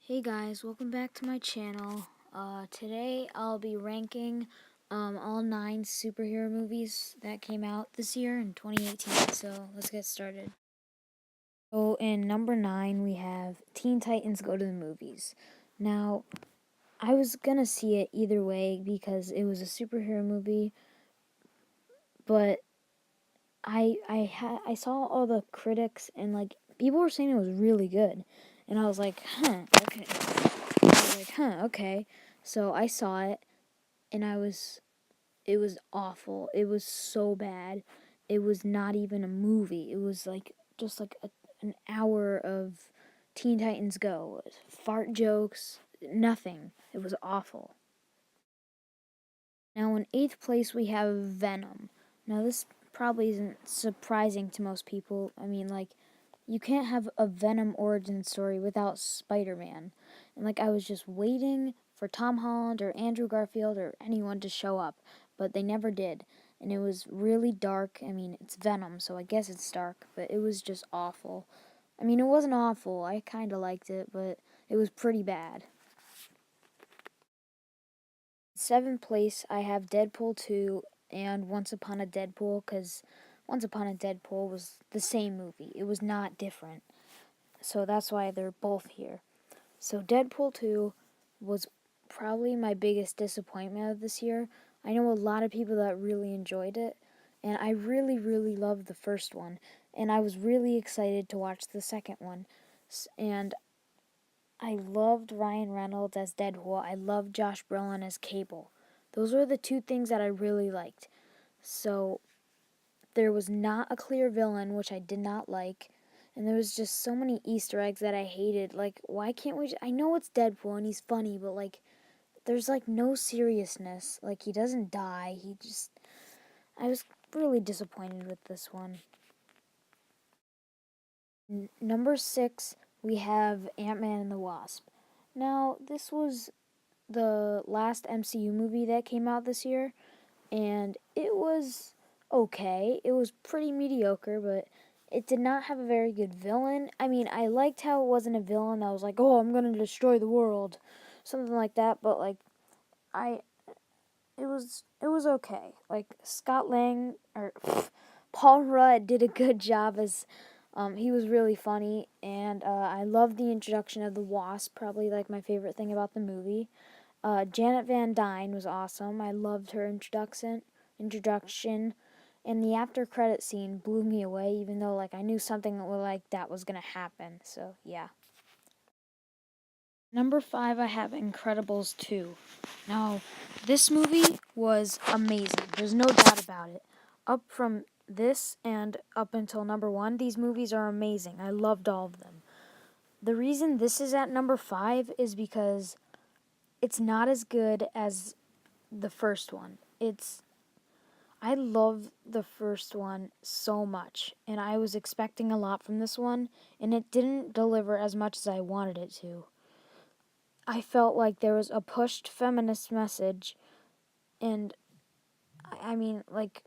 Hey guys, welcome back to my channel. Today I'll be ranking all 9 superhero movies that came out this year in 2018. So let's get started. So in number 9 we have Teen Titans Go to the Movies. Now, I was gonna see it either way because it was a superhero movie, but I saw all the critics and like people were saying it was really good, and I was like, okay. Okay. So I saw it, and it was awful. It was so bad. It was not even a movie. It was like just like an hour of Teen Titans Go, fart jokes, nothing. It was awful. Now in 8th place we have Venom. Now this probably isn't surprising to most people. I mean, like, you can't have a Venom origin story without Spider-Man. And like, I was just waiting for Tom Holland or Andrew Garfield or anyone to show up, but they never did. And it was really dark. I mean, it's Venom, so I guess it's dark, but it was just awful. I mean, it wasn't awful. I kind of liked it, but it was pretty bad. 7th place, I have Deadpool 2 and Once Upon a Deadpool, because Once Upon a Deadpool was the same movie. It was not different. So that's why they're both here. So Deadpool 2 was probably my biggest disappointment of this year. I know a lot of people that really enjoyed it, and I really, really loved the first one. And I was really excited to watch the second one. And I loved Ryan Reynolds as Deadpool. I loved Josh Brolin as Cable. Those were the two things that I really liked. So there was not a clear villain, which I did not like. And there was just so many Easter eggs that I hated. Like, why can't we I know it's Deadpool and he's funny, but like there's like no seriousness. Like, he doesn't die. I was really disappointed with this one. Number 6, we have Ant-Man and the Wasp. Now, this was the last MCU movie that came out this year, and it was okay. It was pretty mediocre, but it did not have a very good villain. I mean, I liked how it wasn't a villain that was like, "Oh, I'm gonna destroy the world," something like that. But like, I, it was okay. Like, Scott Lang or Paul Rudd did a good job as. He was really funny, and I loved the introduction of the Wasp. Probably like my favorite thing about the movie. Janet Van Dyne was awesome. I loved her introduction, and the after credit scene blew me away. Even though like I knew something like that was gonna happen. So yeah. Number 5, I have Incredibles 2. Now, this movie was amazing. There's no doubt about it. Up from this and up until number 1, these movies are amazing. I loved all of them. The reason this is at number 5 is because it's not as good as the first one. I love the first one so much, and I was expecting a lot from this one, and it didn't deliver as much as I wanted it to. I felt like there was a pushed feminist message, and I mean, like,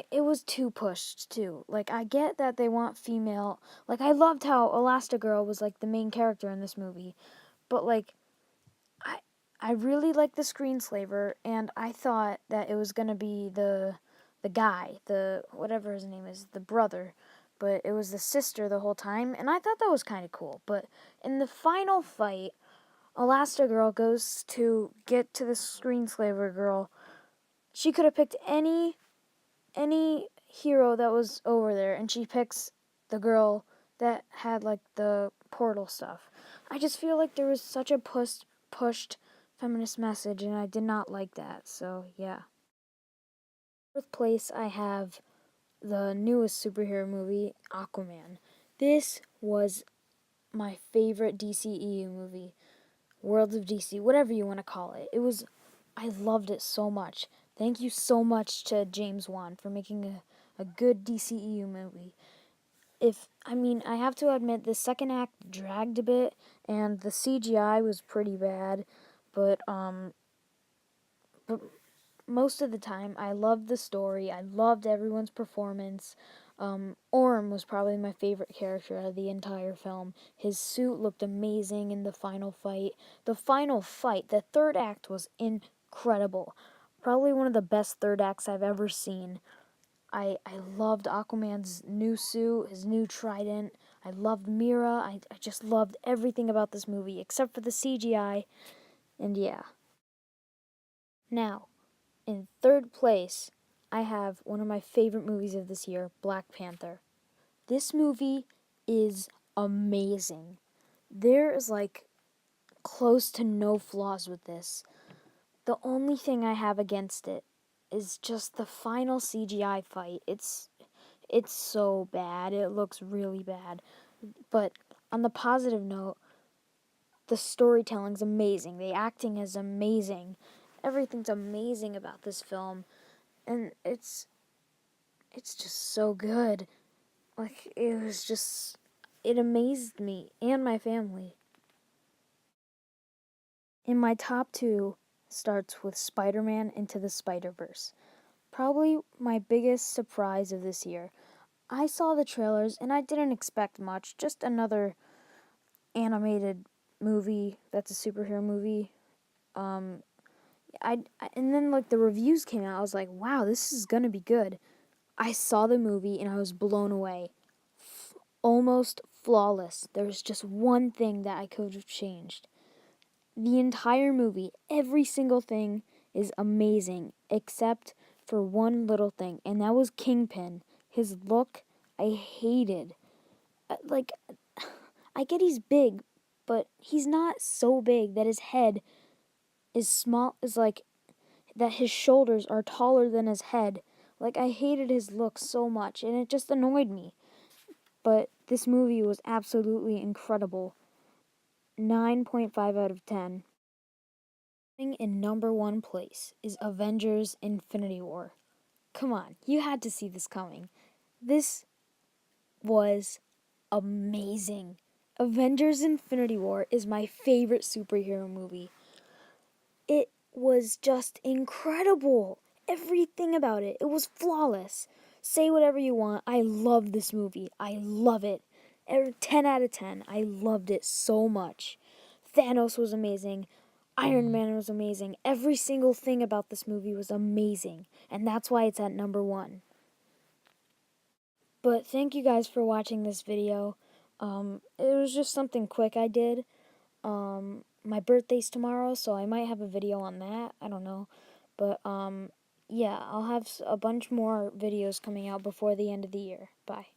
it was too pushed too. Like, I get that they want female. Like, I loved how Elastigirl was like the main character in this movie, but like, I I really liked the screenslaver, and I thought that it was gonna be the guy, the whatever his name is, the brother, but it was the sister the whole time, and I thought that was kind of cool. But in the final fight, Elastigirl goes to get to the screenslaver girl. She could have picked any hero that was over there, and she picks the girl that had like the portal stuff. I just feel like there was such a pushed feminist message, and I did not like that. So yeah. 4th place, I have the newest superhero movie, Aquaman. This was my favorite DCEU movie, Worlds of DC, whatever you want to call it. I loved it so much. Thank you so much to James Wan for making a good DCEU movie. I have to admit, the second act dragged a bit, and the CGI was pretty bad, but most of the time, I loved the story. I loved everyone's performance. Orm was probably my favorite character out of the entire film. His suit looked amazing in the final fight. The final fight, the third act was incredible. Probably one of the best third acts I've ever seen. I loved Aquaman's new suit, his new trident. I loved Mira. I just loved everything about this movie except for the CGI. And yeah. Now, in third place, I have one of my favorite movies of this year, Black Panther. This movie is amazing. There is like close to no flaws with this. The only thing I have against it is just the final CGI fight. It's so bad. It looks really bad. But on the positive note, the storytelling's amazing. The acting is amazing. Everything's amazing about this film, and it's just so good. Like it amazed me and my family. In my top two starts with Spider-Man Into the Spider-Verse. Probably my biggest surprise of this year. I saw the trailers and I didn't expect much, just another animated movie that's a superhero movie. And then like the reviews came out, I was like, wow, this is gonna be good. I saw the movie and I was blown away. Almost flawless. There was just one thing that I could have changed. The entire movie, every single thing is amazing except for one little thing, and that was Kingpin. His look, I hated. Like, I get he's big, but he's not so big that his head is small, is like, that his shoulders are taller than his head. Like, I hated his look so much, and it just annoyed me. But this movie was absolutely incredible. 9.5 out of 10. In number one place is Avengers Infinity War. Come on, you had to see this coming. This was amazing. Avengers Infinity War is my favorite superhero movie. It was just incredible. Everything about it. It was flawless. Say whatever you want. I love this movie. I love it. 10 out of 10. I loved it so much. Thanos was amazing. Iron Man was amazing. Every single thing about this movie was amazing. And that's why it's at number one. But thank you guys for watching this video. It was just something quick I did. My birthday's tomorrow, so I might have a video on that. I don't know. But, yeah, I'll have a bunch more videos coming out before the end of the year. Bye.